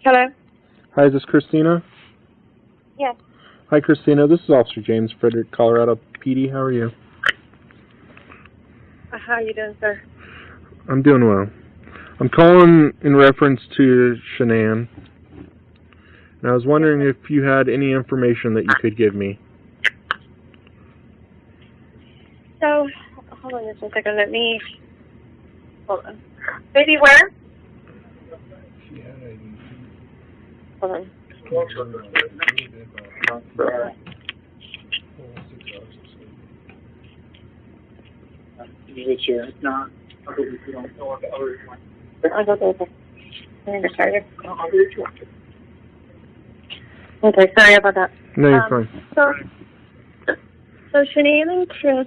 Hello? Hi, is this Cristina? Yes. Hi, Cristina. This is Officer James, Frederick, Colorado PD. How are you? How are you doing, sir? I'm doing well. I'm calling in reference to Shanann, and I was wondering if you had any information that you could give me. So, hold on just a second. Hold on. Baby, where? Hold on. Okay, sorry about that. No, you're fine. So Shanann and Chris,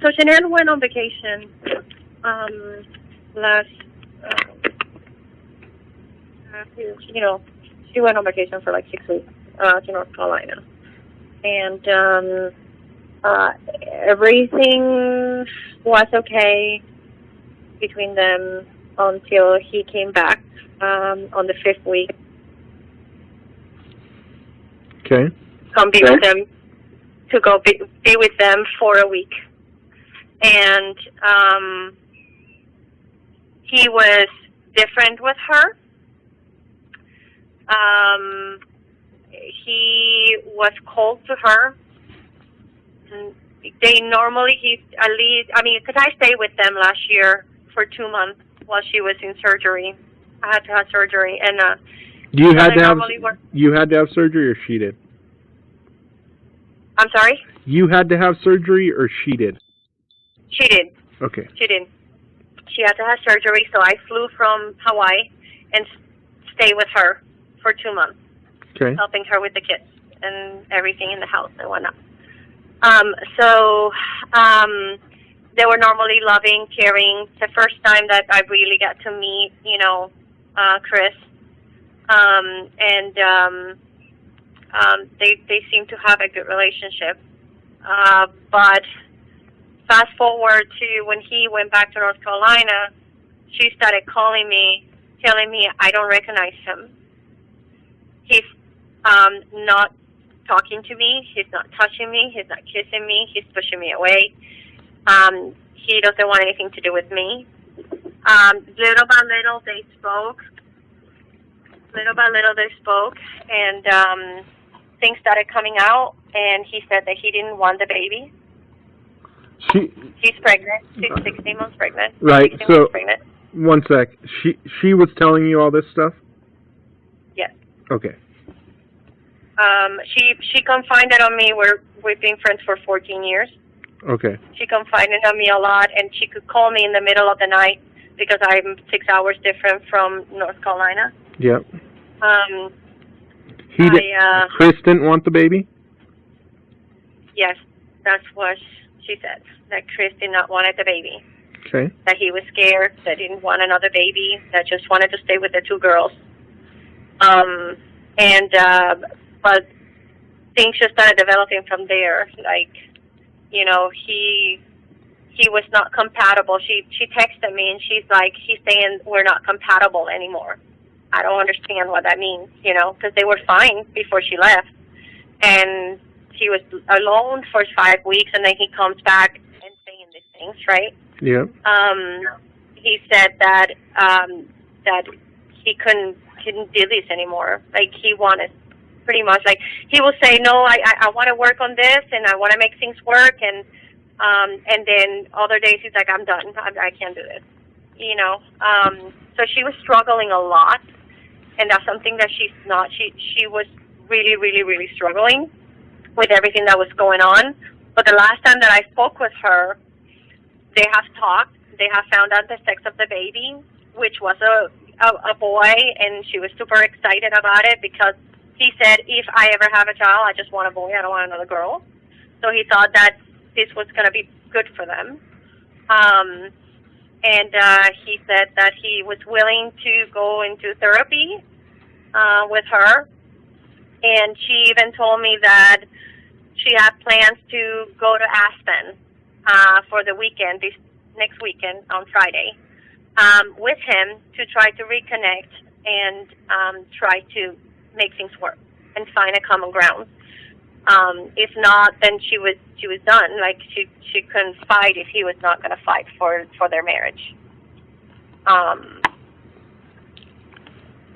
so Shanann went on vacation she went on vacation for like 6 weeks to North Carolina. And everything was okay between them until he came back on the 5th week. Okay. Come be with them, to go be with them for a week. And he was different with her. He was cold to her. They normally, because I stayed with them last year for 2 months while she was in surgery. I had to have surgery, and you had to have surgery, or she did? I'm sorry? You had to have surgery, or she did? She did. Okay. She did. She had to have surgery, so I flew from Hawaii and stayed with her for 2 months. Okay. Helping her with the kids and everything in the house and whatnot. They were normally loving, caring. The first time that I really got to meet, Chris. They seem to have a good relationship. But fast forward to when he went back to North Carolina, she started calling me, telling me I don't recognize him. He's not talking to me. He's not touching me. He's not kissing me. He's pushing me away. He doesn't want anything to do with me. Little by little, they spoke. And things started coming out, and he said that he didn't want the baby. She's pregnant. She's 16 months pregnant. Right. So, pregnant. 1 sec. She was telling you all this stuff? Yes. Okay. She confided on me. We've been friends for 14 years. Okay. She confided on me a lot, and she could call me in the middle of the night because I'm 6 hours different from North Carolina. Yep. Chris didn't want the baby? Yes, that's what she said, that Chris did not want the baby. Okay. That he was scared, that he didn't want another baby, that just wanted to stay with the 2 girls. But things just started developing from there. Like, he was not compatible. She texted me, and she's like, he's saying we're not compatible anymore. I don't understand what that means, because they were fine before she left. And he was alone for 5 weeks, and then he comes back and saying these things, right? Yeah. He said that he couldn't do this anymore. Like, he wanted pretty much, like, he will say, no, I want to work on this, and I want to make things work, and then other days he's like, I'm done. I can't do this, So she was struggling a lot, and that's something that she's not. She was really, really, really struggling with everything that was going on. But the last time that I spoke with her, they have talked. They have found out the sex of the baby, which was a boy, and she was super excited about it because he said, if I ever have a child, I just want a boy. I don't want another girl. So he thought that this was going to be good for them. And he said that he was willing to go into therapy with her. And she even told me that she had plans to go to Aspen for the weekend, this next weekend on Friday, with him to try to reconnect and try to make things work and find a common ground. If not, then she was done. Like she couldn't fight if he was not going to fight for their marriage.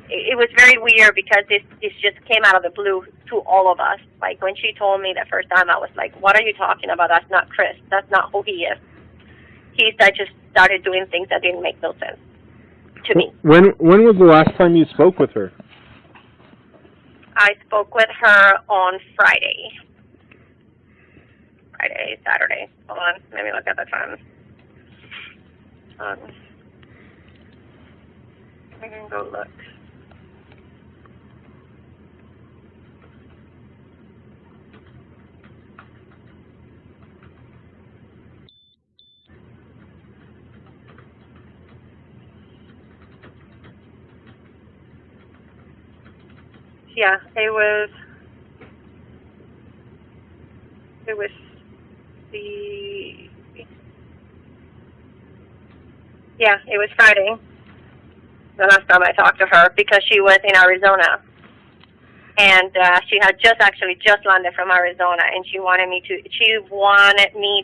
It was very weird because this just came out of the blue to all of us. Like when she told me the first time, I was like, "What are you talking about? That's not Chris. That's not who he is." I just started doing things that didn't make no sense to me. When was the last time you spoke with her? I spoke with her on Saturday. Hold on, let me look at the time. I can go look. Yeah, it was Friday, the last time I talked to her, because she was in Arizona. And she had just landed from Arizona, and she wanted me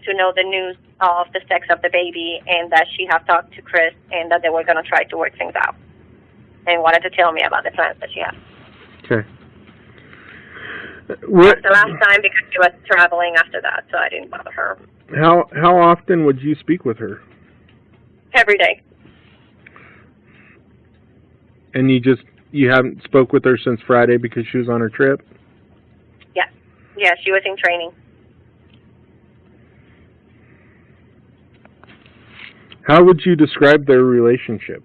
to know the news of the sex of the baby, and that she had talked to Chris, and that they were going to try to work things out, and wanted to tell me about the plans that she had. Okay. That's the last time, because she was traveling after that, so I didn't bother her. How often would you speak with her? Every day. And you haven't spoke with her since Friday because she was on her trip? Yeah, she was in training. How would you describe their relationship?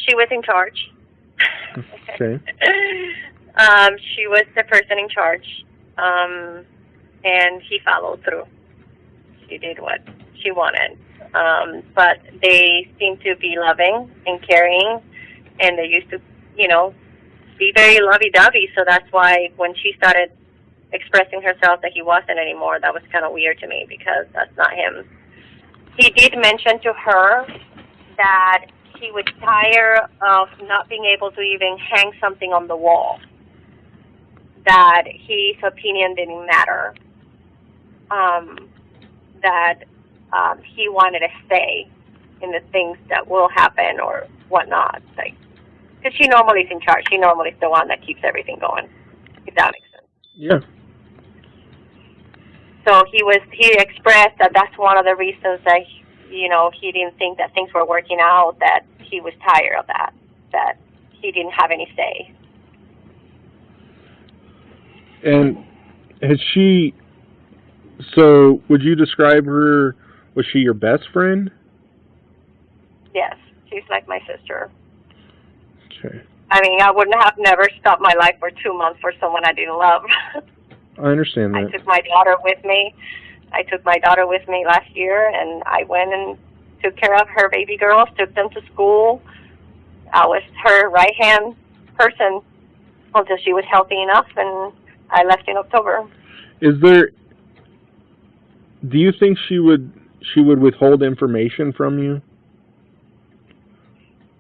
She was in charge. Okay. She was the person in charge, and he followed through. She did what she wanted, but they seemed to be loving and caring, and they used to, be very lovey-dovey. So that's why when she started expressing herself that he wasn't anymore, that was kind of weird to me, because that's not him. He did mention to her that he was tired of not being able to even hang something on the wall, that his opinion didn't matter, that he wanted to stay in the things that will happen or whatnot. Because she normally is in charge. She normally is the one that keeps everything going, if that makes sense. Yeah. So he expressed that that's one of the reasons that, he didn't think that things were working out, that he was tired of that he didn't have any say. And so would you describe her, was she your best friend? Yes, she's like my sister. Okay. I mean, I wouldn't have never stopped my life for 2 months for someone I didn't love. I understand that. I took my daughter with me last year, and I went and took care of her baby girls, took them to school. I was her right-hand person until she was healthy enough, and I left in October. Do you think she would withhold information from you?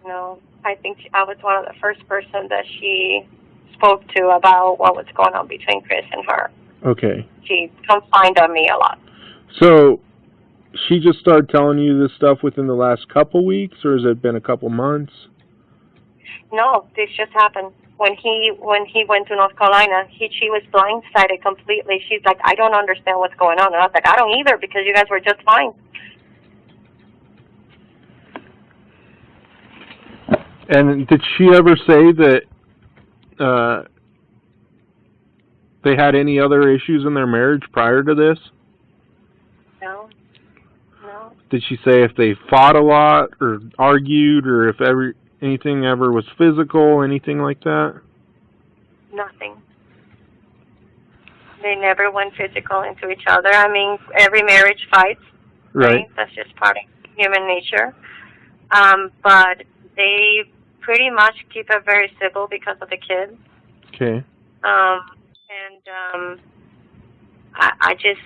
No, I think I was one of the first person that she spoke to about what was going on between Chris and her. Okay. She confined on me a lot. So she just started telling you this stuff within the last couple weeks, or has it been a couple months? No, this just happened. When he went to North Carolina, she was blindsided completely. She's like, I don't understand what's going on. And I was like, I don't either, because you guys were just fine. And did she ever say that they had any other issues in their marriage prior to this? No. Did she say if they fought a lot or argued, or if anything ever was physical, anything like that? Nothing. They never went physical into each other. I mean, every marriage fights. Right. That's just part of human nature. But they pretty much keep it very civil because of the kids. Okay. I just,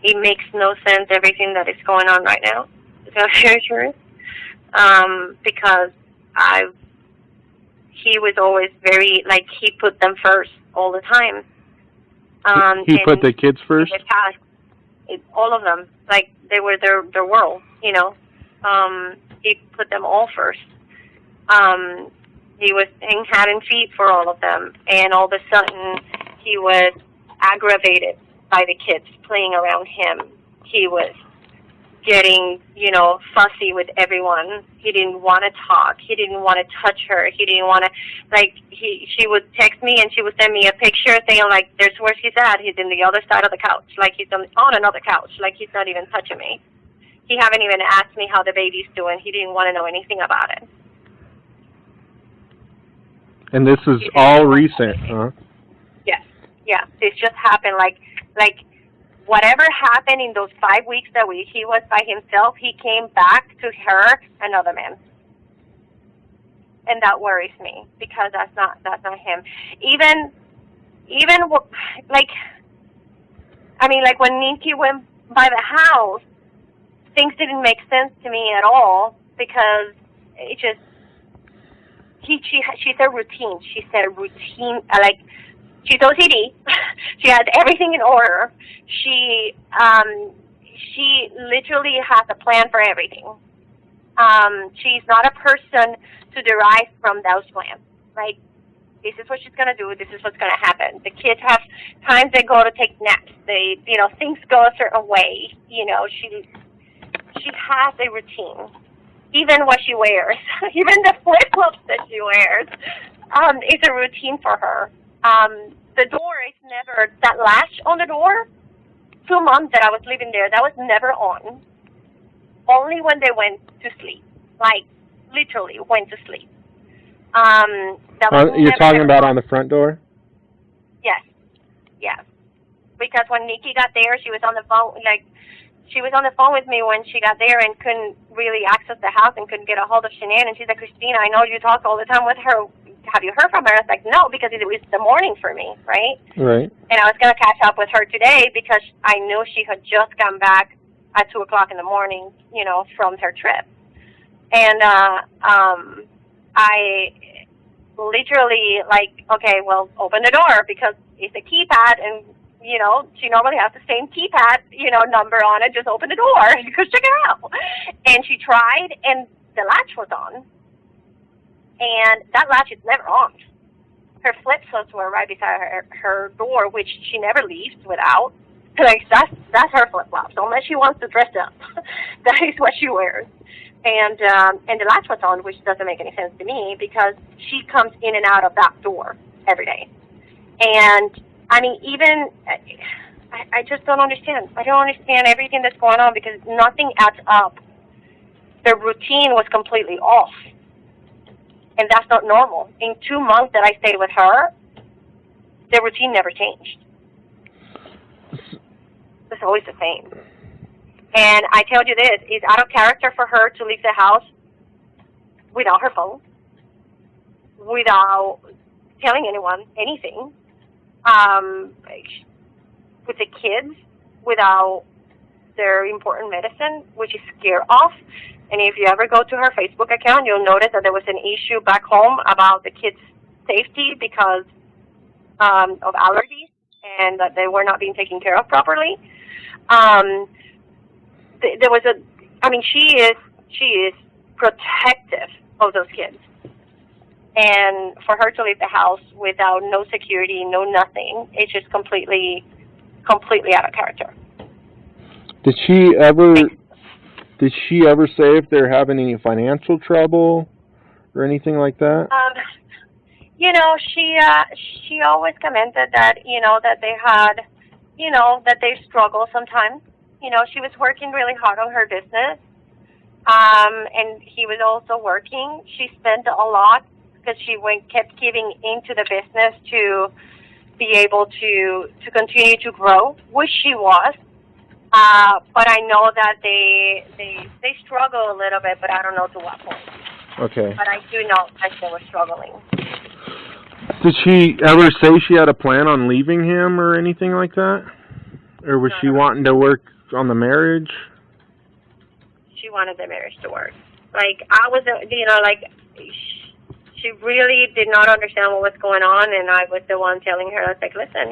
it makes no sense, everything that is going on right now. So very sure. Because he was always very, like, he put them first all the time. He put the kids first? All of them. Like, they were their world, you know. He put them all first. He was hand and feet for all of them. And all of a sudden, he was aggravated by the kids playing around him. He was getting, you know, fussy with everyone. He didn't want to talk. He didn't want to touch her. He didn't want to, like, she would text me and she would send me a picture saying, like, there's where he's at. He's in the other side of the couch. Like, he's on another couch. Like, he's not even touching me. He haven't even asked me how the baby's doing. He didn't want to know anything about it. And this is all recent, huh? Yes. Yeah. This just happened, like, whatever happened in those 5 weeks that he was by himself, he came back to her, another man. And that worries me, because that's not him. Even like, I mean, like, when Nikki went by the house, things didn't make sense to me at all, because it just, she said routine. She said routine, like, she's OCD. She has everything in order. She literally has a plan for everything. She's not a person to derive from those plans. Like, this is what she's going to do. This is what's going to happen. The kids have times they go to take naps. They, you know, things go a certain way. You know, she has a routine. Even what she wears, even the flip-flops that she wears, is a routine for her. The door is never, that latch on the door, 2 months that I was living there, that was never on. Only when they went to sleep. Like, literally went to sleep. You're talking about on the front door? Yes. Yes. Because when Nikki got there, she was on the phone, like, she was on the phone with me when she got there and couldn't really access the house and couldn't get a hold of Shanann. And she's like, Cristina, I know you talk all the time with her. Have you heard from her? I was like, no, because it was the morning for me, right? Right. And I was going to catch up with her today because I knew she had just come back at 2 o'clock in the morning, you know, from her trip. And I literally, like, okay, well, open the door because it's a keypad and, you know, she normally has the same keypad, you know, number on it. Just open the door. You could check it out. And she tried, and the latch was on. And that latch is never on. Her flip-flops were right beside her door, which she never leaves without. Like, that's her flip-flops. Unless she wants to dress up, that is what she wears. And the latch was on, which doesn't make any sense to me because she comes in and out of that door every day. And I mean, even, I just don't understand. I don't understand everything that's going on because nothing adds up. The routine was completely off. And that's not normal. In 2 months that I stayed with her, the routine never changed. It's always the same. And I tell you this, it's out of character for her to leave the house without her phone, without telling anyone anything. With the kids, without their important medicine, which is scare off. And if you ever go to her Facebook account, you'll notice that there was an issue back home about the kids' safety because of allergies and that they were not being taken care of properly. There was she is protective of those kids. And for her to leave the house without no security, no nothing, it's just completely out of character. Did she ever say if they're having any financial trouble or anything like that? You know, she always commented that, you know, that they had, you know, that they struggle sometimes. You know, she was working really hard on her business. And he was also working. She spent a lot because she kept giving into the business to be able to continue to grow, which she was. But I know that they struggle a little bit, but I don't know to what point. Okay. But I do know that they were struggling. Did she ever say she had a plan on leaving him or anything like that? Or was No, she no. wanting to work on the marriage? She wanted the marriage to work. Like, I was, she really did not understand what was going on, and I was the one telling her, I was like, listen,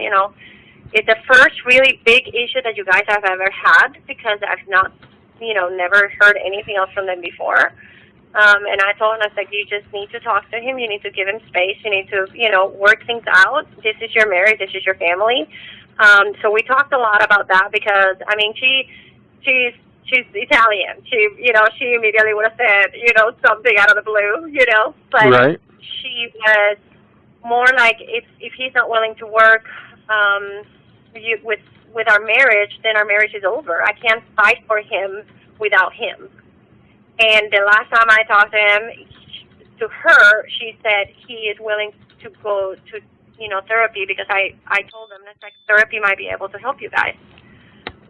it's the first really big issue that you guys have ever had, because I've not, never heard anything else from them before. And I told him, I was like, you just need to talk to him. You need to give him space. You need to, work things out. This is your marriage. This is your family. So we talked a lot about that because, I mean, she's Italian. She immediately would have said, something out of the blue, But right. she was more like, if he's not willing to work with our marriage, then our marriage is over. I can't fight for him without him. And the last time I talked to him, to her, she said he is willing to go to, therapy, because I told him, it's like, therapy might be able to help you guys,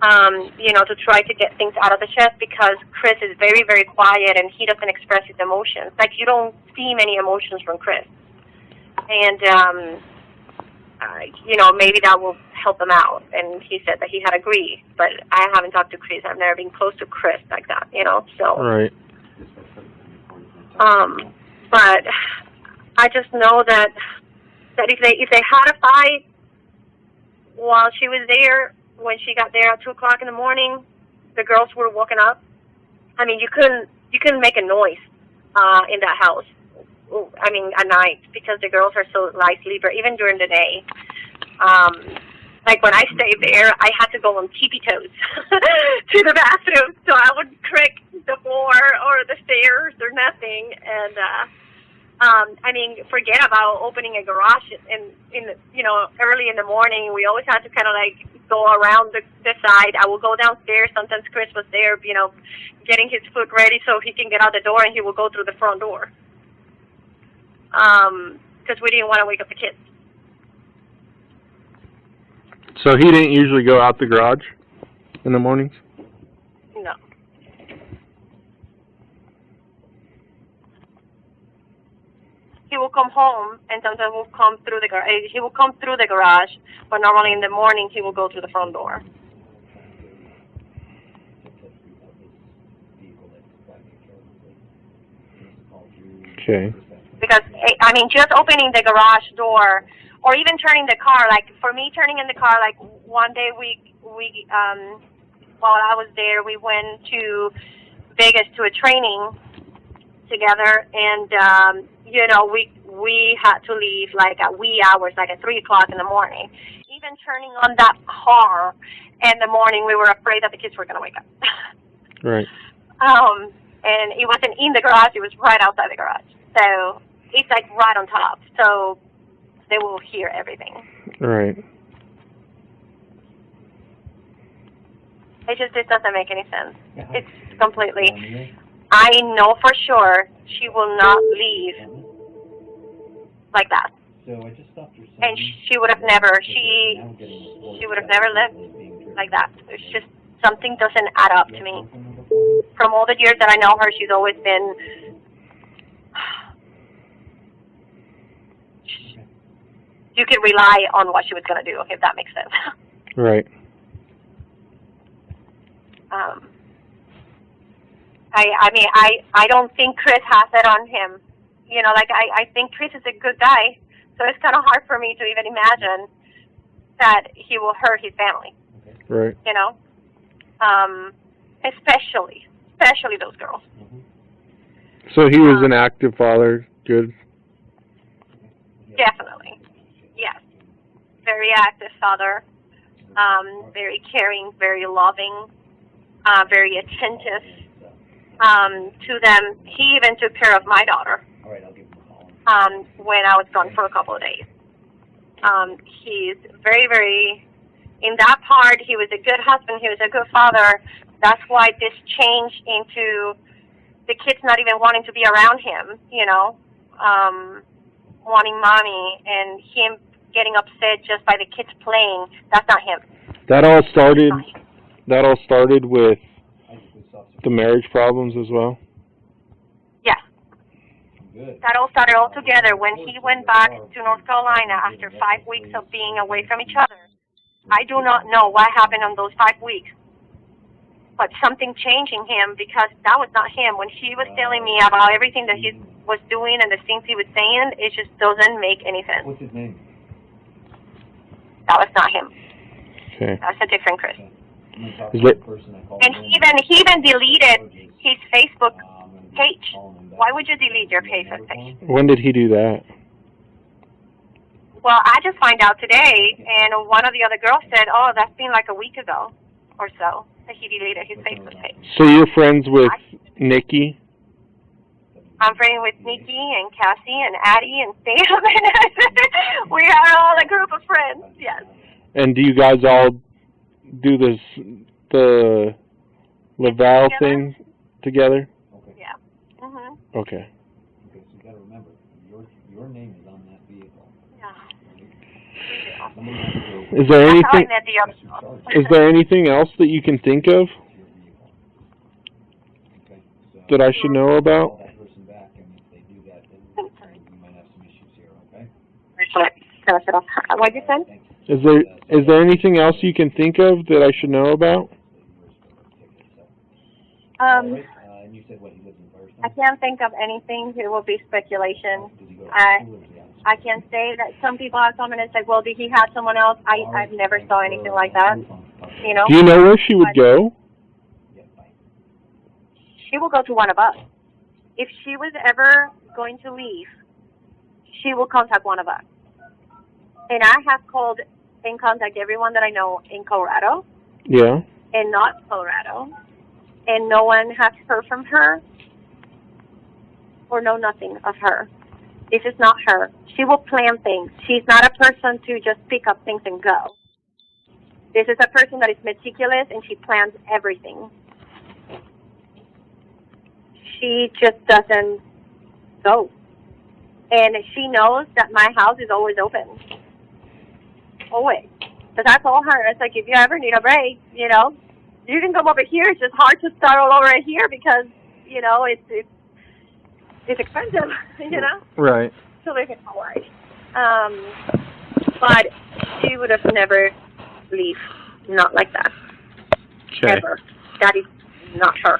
to try to get things out of the chest, because Chris is very, very quiet and he doesn't express his emotions. Like, you don't see many emotions from Chris. And, maybe that will help him out. And he said that he had agreed, but I haven't talked to Chris. I've never been close to Chris like that, so. Right. But I just know that if they had a fight while she was there, when she got there at 2:00 in the morning, the girls were woken up. I mean, you couldn't make a noise in that house. I mean, at night, because the girls are so light sleeper, even during the day. Like, when I stayed there, I had to go on tippy toes to the bathroom, so I wouldn't creak the floor or the stairs or nothing. And I mean, forget about opening a garage early in the morning. We always had to kind of like go around the side. I will go downstairs. Sometimes Chris was there, getting his food ready so he can get out the door, and he will go through the front door. Because we didn't want to wake up the kids. So he didn't usually go out the garage in the mornings? No. He will come home, and sometimes will come through the garage. He will come through the garage, but normally in the morning he will go through the front door. Okay. Because, I mean, just opening the garage door, or even turning the car, like, for me, turning in the car, like, one day while I was there, we went to Vegas to a training together, and, we had to leave, like, at wee hours, like at 3:00 in the morning. Even turning on that car in the morning, we were afraid that the kids were going to wake up. Right. And it wasn't in the garage, it was right outside the garage. So it's like right on top, so they will hear everything. Right. It doesn't make any sense. It's completely. I know for sure she will not leave like that. And she would have never. She would have never left like that. It's just something doesn't add up to me. From all the years that I know her, she's always been. You can rely on what she was going to do, if that makes sense. Right. I don't think Chris has it on him. I think Chris is a good guy, so it's kind of hard for me to even imagine that he will hurt his family. Right. Especially those girls. So he was an active father, good? Definitely. Yes. Very active father, very caring, very loving, very attentive to them. He even took care of my daughter when I was gone for a couple of days. He's very, very, in that part, he was a good husband, he was a good father. That's why this changed into the kids not even wanting to be around him, wanting mommy, and him getting upset just by the kids playing. That's not him. That all started with the marriage problems as well? Yeah. That all started all together when he went back to North Carolina after 5 weeks of being away from each other. I do not know what happened on those 5 weeks, but something changed in him, because that was not him. When he was telling me about everything that he was doing and the things he was saying, it just doesn't make any sense. What's his name? That was not him. Okay. That's a different Chris. And he even deleted his Facebook page. Why would you delete your Facebook page? When did he do that? Well, I just find out today, and one of the other girls said, "Oh, that's been like a week ago or so that he deleted his Facebook page." So you're friends with Nikki? I'm friends with Nikki and Cassie and Addie and Sam, and we are all a group of friends. Yes. And do you guys all do the Laval thing together? Okay. Yeah. Mhm. Okay. Okay, so you got to remember, your name is on that vehicle. Yeah. Is there That's how I anything? met the other. Is there anything else that you can think of Okay, so that I should know about? call that person back, and if they do that, then we might have some issues here, okay? Can I shut off? What'd you say? Thanks. Is there anything else you can think of that I should know about? All right, and you said what, he lives in Firestone? I can't think of anything. It will be speculation. Does he go to I school or is he out of school? I can say that some people have come in and said, "Well, did he have someone else?" I've never saw anything like that. You know, Do you know where she would go? Yeah, bye. she will go to one of us. If she was ever going to leave, she will contact one of us. And I have called and contacted everyone that I know in Colorado Yeah. and not Colorado, and no one has heard from her or know nothing of her. This is not her. She will plan things. She's not a person to just pick up things and go. This is a person that is meticulous, and she plans everything. She just doesn't go. And she knows that my house is always open. Always. Because I told her, it's like, if you ever need a break, you know, you can come over here. It's just hard to start all over here because, you know, it's expensive, you know, Right. to live in Hawaii. But she would have never leave, not like that, Okay. ever. That is not her.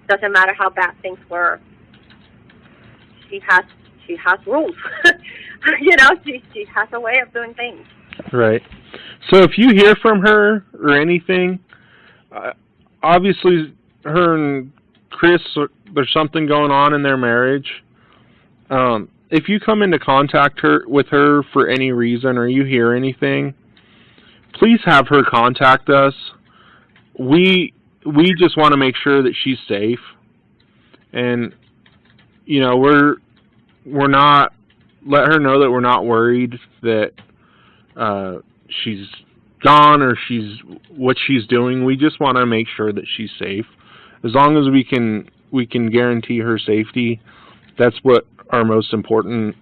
Doesn't matter how bad things were. She has rules. You know, she has a way of doing things. Right. So if you hear from her or anything, obviously her and Chris, there's something going on in their marriage. If you come into contact with her for any reason or you hear anything, please have her contact us. We just want to make sure that she's safe, and you know we're not, let her know that we're not worried that she's gone or what she's doing. We just want to make sure that she's safe. As long as we can guarantee her safety, that's what our most important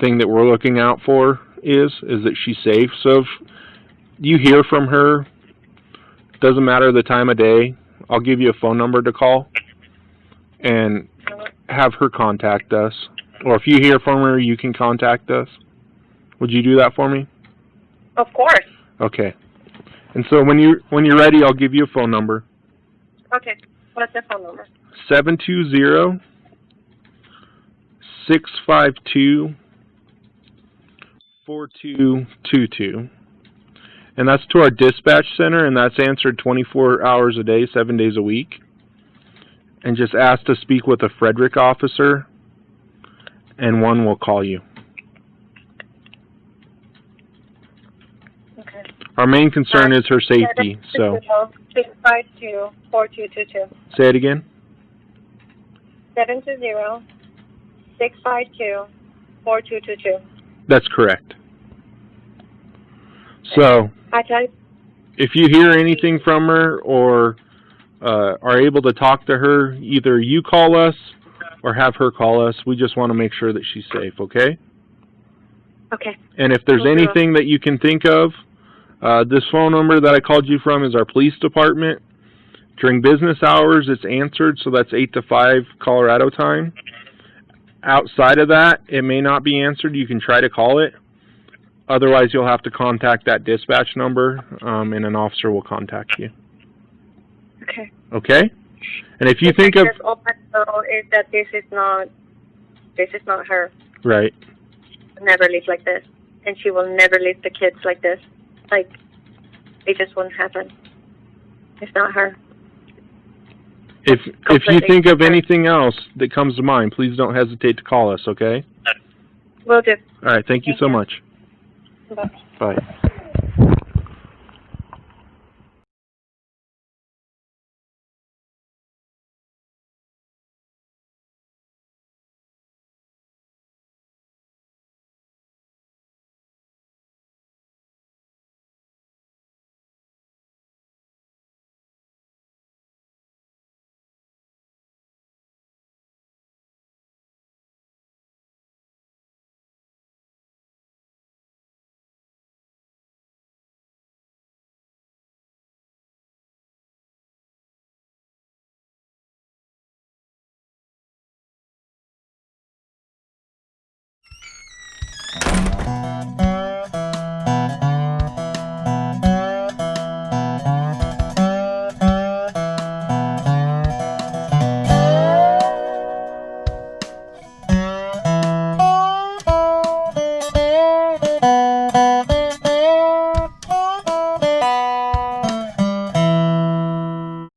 thing that we're looking out for is that she's safe. So if you hear from her, doesn't matter the time of day, I'll give you a phone number to call and have her contact us. Or if you hear from her, you can contact us. Would you do that for me? Of course. Okay. And so when you're ready, I'll give you a phone number. Okay. What's the phone number? 720-652-4222. And that's to our dispatch center, and that's answered 24 hours a day, 7 days a week. And just ask to speak with a Frederick officer, and one will call you. Okay. Our main concern is her safety, so. 652-4222. Say it again. 720-652-4222. That's correct. So, if you hear anything from her or are able to talk to her, either you call us or have her call us. We just want to make sure that she's safe, okay? Okay. And if there's anything that you can think of, this phone number that I called you from is our police department. During business hours, it's answered, so that's 8 to 5 Colorado time. Outside of that, it may not be answered. You can try to call it. Otherwise, you'll have to contact that dispatch number, and an officer will contact you. Okay. Okay? And if you think of... All I know is that this is not her. Right. She'll never live like this. And she will never leave the kids like this. Like, it just won't happen. It's not her. If you think of anything else that comes to mind, please don't hesitate to call us, okay? Will do. All right, thank you so much. Bye. Bye.